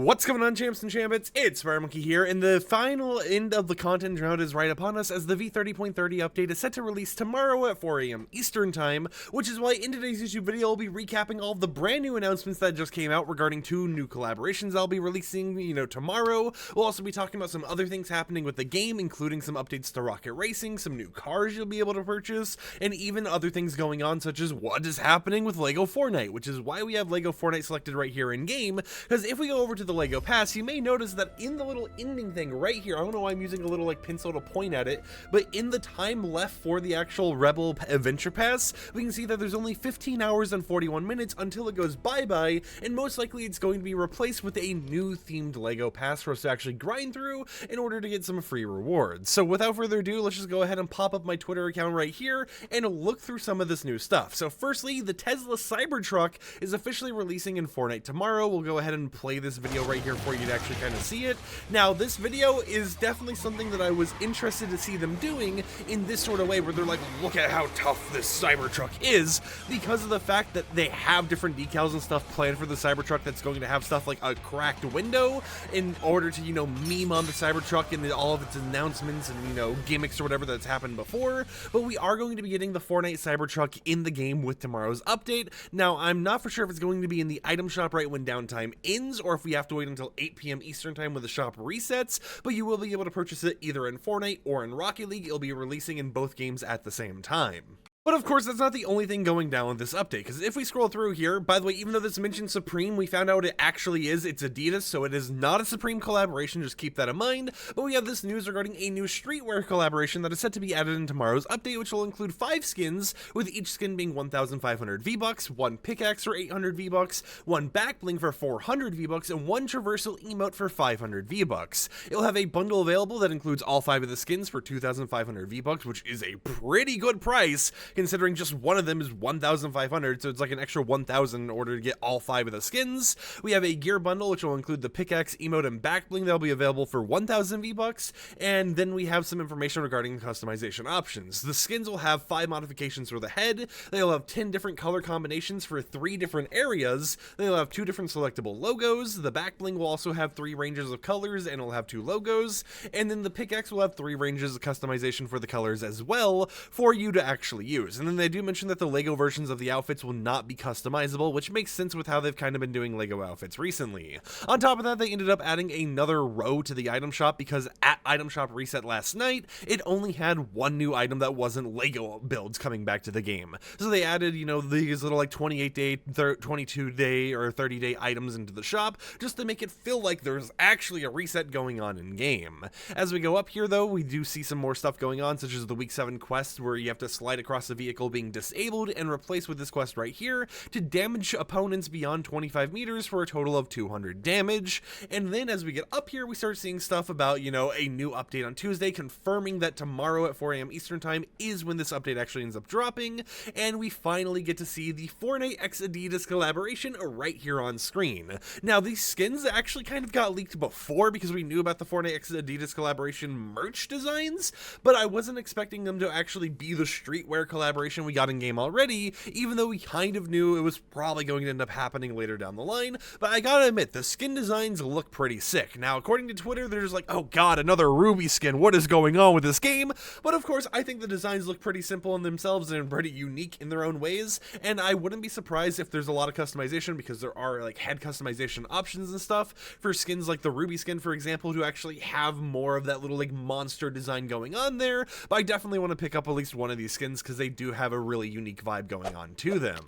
What's going on, champs and chambits? It's FireMonkey here, and the final end of the content drought is right upon us as the v30.30 update is set to release tomorrow at 4 AM Eastern Time, which is why in today's YouTube video I'll be recapping all of the brand new announcements that just came out regarding 2 new collaborations I'll be releasing, tomorrow. We'll also be talking about some other things happening with the game, including some updates to Rocket Racing, some new cars you'll be able to purchase, and even other things going on such as what is happening with LEGO Fortnite, which is why we have LEGO Fortnite selected right here in game, because if we go over to the LEGO Pass, you may notice that in the little ending thing right here, I don't know why I'm using a little pencil to point at it, but in the time left for the actual Rebel Adventure Pass, we can see that there's only 15 hours and 41 minutes until it goes bye-bye, and most likely it's going to be replaced with a new themed LEGO Pass for us to actually grind through in order to get some free rewards. So without further ado, let's just go ahead and pop up my Twitter account right here and look through some of this new stuff. So firstly, the Tesla Cybertruck is officially releasing in Fortnite tomorrow. We'll go ahead and play this video right here for you to actually kind of see it. Now, this video is definitely something that I was interested to see them doing in this sort of way where they're like, look at how tough this Cybertruck is, because of the fact that they have different decals and stuff planned for the Cybertruck that's going to have stuff like a cracked window in order to, meme on the Cybertruck and all of its announcements and, gimmicks or whatever that's happened before. But we are going to be getting the Fortnite Cybertruck in the game with tomorrow's update. Now, I'm not for sure if it's going to be in the item shop right when downtime ends or if we have to wait until 8 PM Eastern Time when the shop resets, but you will be able to purchase it either in Fortnite or in Rocket League. It'll be releasing in both games at the same time. But of course, that's not the only thing going down with this update, because if we scroll through here, by the way, even though this mentions Supreme, we found out it actually is, it's Adidas, so it is not a Supreme collaboration, just keep that in mind. But we have this news regarding a new Streetwear collaboration that is set to be added in tomorrow's update, which will include 5 skins, with each skin being 1,500 V-Bucks, 1 pickaxe for 800 V-Bucks, 1 back bling for 400 V-Bucks, and 1 traversal emote for 500 V-Bucks. It'll have a bundle available that includes all 5 of the skins for 2,500 V-Bucks, which is a pretty good price, considering just one of them is 1,500, so it's like an extra 1,000 in order to get all 5 of the skins. We have a gear bundle, which will include the pickaxe, emote, and back bling that'll be available for 1,000 V-Bucks, and then we have some information regarding customization options. The skins will have 5 modifications for the head, they'll have 10 different color combinations for 3 different areas, they'll have 2 different selectable logos, the back bling will also have 3 ranges of colors and it'll have 2 logos, and then the pickaxe will have 3 ranges of customization for the colors as well for you to actually use. And then they do mention that the LEGO versions of the outfits will not be customizable, which makes sense with how they've kind of been doing LEGO outfits recently. On top of that, they ended up adding another row to the item shop because at item shop reset last night, it only had 1 new item that wasn't LEGO builds coming back to the game. So they added, these little 28-day, 22-day, or 30-day items into the shop just to make it feel like there's actually a reset going on in game. As we go up here, though, we do see some more stuff going on, such as the week 7 quest where you have to slide across the vehicle being disabled and replaced with this quest right here to damage opponents beyond 25 meters for a total of 200 damage. And then as we get up here, we start seeing stuff about, a new update on Tuesday, confirming that tomorrow at 4 AM Eastern Time is when this update actually ends up dropping, and we finally get to see the Fortnite x Adidas collaboration right here on screen. Now, these skins actually kind of got leaked before because we knew about the Fortnite x Adidas collaboration merch designs, but I wasn't expecting them to actually be the Streetwear collaboration we got in game already, even though we kind of knew it was probably going to end up happening later down the line. But I gotta admit, the skin designs look pretty sick. Now, according to Twitter, they're just like, oh god, another Ruby skin, what is going on with this game? But of course, I think the designs look pretty simple in themselves and pretty unique in their own ways, and I wouldn't be surprised if there's a lot of customization, because there are head customization options and stuff for skins like the Ruby skin, for example, to actually have more of that little monster design going on there. But I definitely want to pick up at least one of these skins because they do have a really unique vibe going on to them.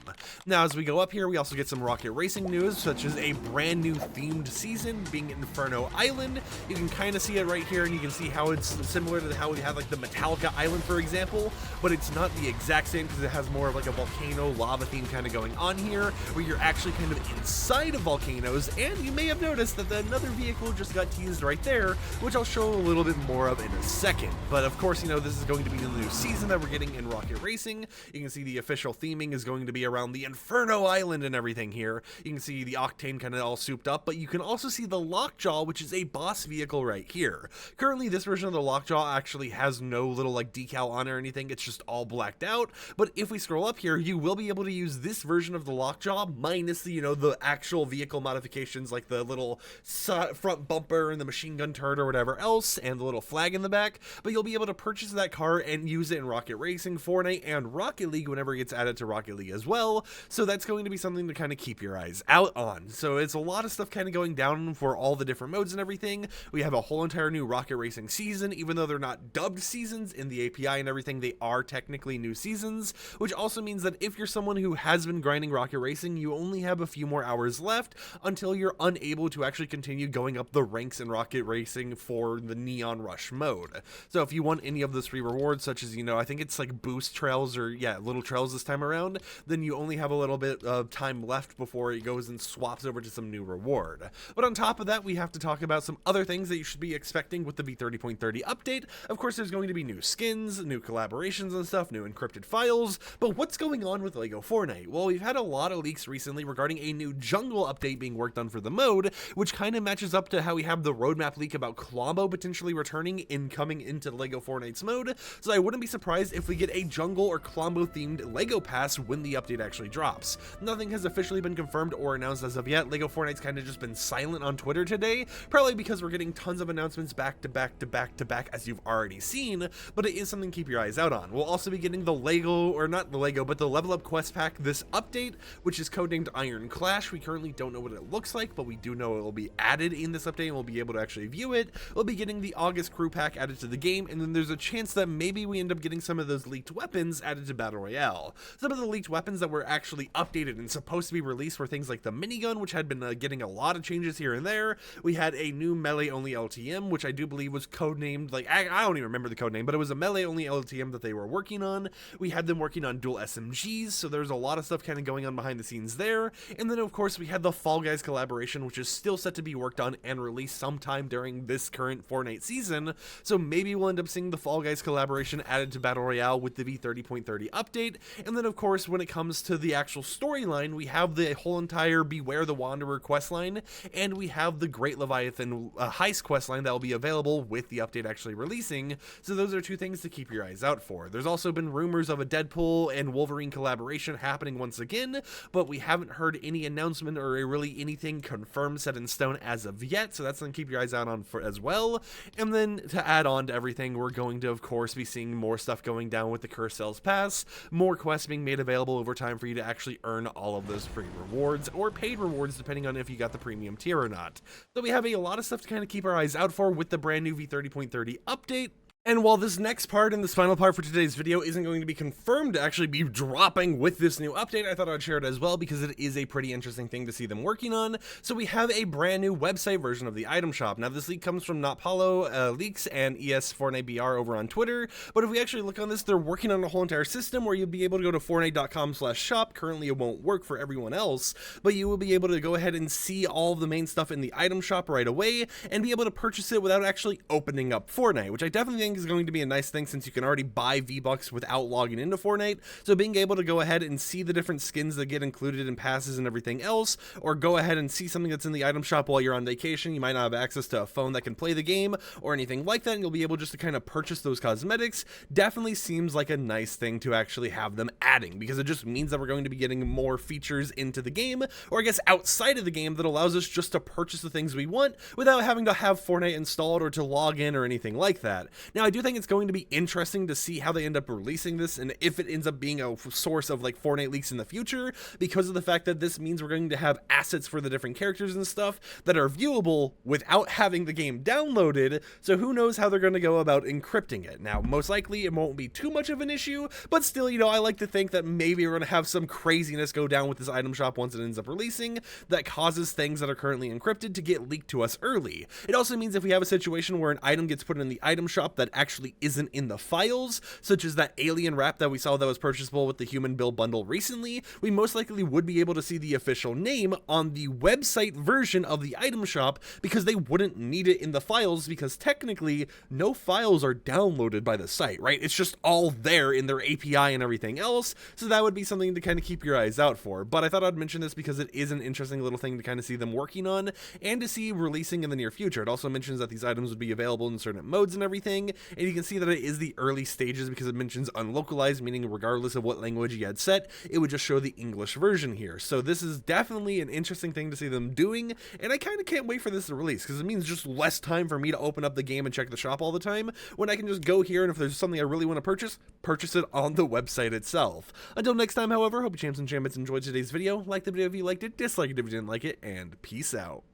Now, as we go up here, we also get some Rocket Racing news, such as a brand new themed season being Inferno Island. You can kind of see it right here, and you can see how it's similar to how we have the Metallica Island, for example, but it's not the exact same because it has more of a volcano lava theme kind of going on here, where you're actually kind of inside of volcanoes. And you may have noticed that another vehicle just got teased right there, which I'll show a little bit more of in a second. But of course, this is going to be the new season that we're getting in Rocket Racing. Racing. You can see the official theming is going to be around the Inferno Island and everything here. You can see the Octane kind of all souped up, but you can also see the Lockjaw, which is a boss vehicle right here. Currently, this version of the Lockjaw actually has no little like decal on or anything. It's just all blacked out. But if we scroll up here, you will be able to use this version of the Lockjaw minus the, the actual vehicle modifications like the little front bumper and the machine gun turret or whatever else, and the little flag in the back. But you'll be able to purchase that car and use it in Rocket Racing, Fortnite, and Rocket League whenever it gets added to Rocket League as well. So that's going to be something to kind of keep your eyes out on. So it's a lot of stuff kind of going down for all the different modes and everything. We have a whole entire new Rocket Racing season, even though they're not dubbed seasons in the API and everything, they are technically new seasons, which also means that if you're someone who has been grinding Rocket Racing, you only have a few more hours left until you're unable to actually continue going up the ranks in Rocket Racing for the Neon Rush mode. So if you want any of those free rewards, such as, I think it's like boost trails or little trails this time around, then you only have a little bit of time left before it goes and swaps over to some new reward. But on top of that, we have to talk about some other things that you should be expecting with the v30.30 update. Of course, there's going to be new skins, new collaborations and stuff, new encrypted files, but what's going on with LEGO Fortnite? Well, we've had a lot of leaks recently regarding a new jungle update being worked on for the mode, which kind of matches up to how we have the roadmap leak about Colombo potentially returning in coming into LEGO Fortnite's mode, so I wouldn't be surprised if we get a jungle or Colombo themed LEGO pass when the update actually drops. Nothing has officially been confirmed or announced as of yet. LEGO Fortnite's kind of just been silent on Twitter today, probably because we're getting tons of announcements back to back to back to back as you've already seen, but it is something to keep your eyes out on. We'll also be getting the LEGO, or not the LEGO, but the Level Up Quest Pack this update, which is codenamed Iron Clash. We currently don't know what it looks like, but we do know it will be added in this update and we'll be able to actually view it. We'll be getting the August Crew Pack added to the game, and then there's a chance that maybe we end up getting some of those leaked weapons added to Battle Royale. Some of the leaked weapons that were actually updated and supposed to be released were things like the minigun, which had been getting a lot of changes here and there. We had a new melee-only LTM, which I do believe was codenamed, like, I don't even remember the codename, but it was a melee-only LTM that they were working on. We had them working on dual SMGs, so there's a lot of stuff kind of going on behind the scenes there. And then, of course, we had the Fall Guys collaboration, which is still set to be worked on and released sometime during this current Fortnite season. So maybe we'll end up seeing the Fall Guys collaboration added to Battle Royale with the v30.30 update. And then, of course, when it comes to the actual storyline, we have the whole entire Beware the Wanderer questline, and we have the Great Leviathan heist questline that will be available with the update actually releasing. So those are two things to keep your eyes out for. There's also been rumors of a Deadpool and Wolverine collaboration happening once again, but we haven't heard any announcement or really anything confirmed set in stone as of yet, so that's something to keep your eyes out on for as well. And then to add on to everything, we're going to, of course, be seeing more stuff going down with the Curse Sales Pass, more quests being made available over time for you to actually earn all of those free rewards, or paid rewards depending on if you got the premium tier or not. So we have a lot of stuff to kind of keep our eyes out for with the brand new v30.30 update. And while this next part and this final part for today's video isn't going to be confirmed to actually be dropping with this new update, I thought I'd share it as well because it is a pretty interesting thing to see them working on. So we have a brand new website version of the item shop. Now this leak comes from NotPalo Leaks and ES Fortnite BR over on Twitter, but if we actually look on this, they're working on a whole entire system where you'll be able to go to Fortnite.com/shop. Currently it won't work for everyone else, but you will be able to go ahead and see all of the main stuff in the item shop right away and be able to purchase it without actually opening up Fortnite, which I definitely think is going to be a nice thing since you can already buy V-Bucks without logging into Fortnite. So being able to go ahead and see the different skins that get included in passes and everything else, or go ahead and see something that's in the item shop while you're on vacation, you might not have access to a phone that can play the game or anything like that, and you'll be able just to kind of purchase those cosmetics, definitely seems like a nice thing to actually have them adding, because it just means that we're going to be getting more features into the game, or I guess outside of the game, that allows us just to purchase the things we want without having to have Fortnite installed or to log in or anything like that. Now I do think it's going to be interesting to see how they end up releasing this and if it ends up being a source of like Fortnite leaks in the future, because of the fact that this means we're going to have assets for the different characters and stuff that are viewable without having the game downloaded. So who knows how they're going to go about encrypting it. Now most likely it won't be too much of an issue, but still, I like to think that maybe we're going to have some craziness go down with this item shop once it ends up releasing that causes things that are currently encrypted to get leaked to us early. It also means if we have a situation where an item gets put in the item shop that actually isn't in the files, such as that alien wrap that we saw that was purchasable with the human build bundle recently, we most likely would be able to see the official name on the website version of the item shop, because they wouldn't need it in the files, because technically no files are downloaded by the site, right? It's just all there in their API and everything else, so that would be something to kind of keep your eyes out for. But I thought I'd mention this because it is an interesting little thing to kind of see them working on and to see releasing in the near future. It also mentions that these items would be available in certain modes and everything, and you can see that it is the early stages because it mentions unlocalized, meaning regardless of what language you had set, it would just show the English version here. So this is definitely an interesting thing to see them doing, and I kind of can't wait for this to release, because it means just less time for me to open up the game and check the shop all the time, when I can just go here, and if there's something I really want to purchase it on the website itself. Until next time, however, hope you champs and champions enjoyed today's video. Like the video if you liked it, dislike it if you didn't like it, and peace out.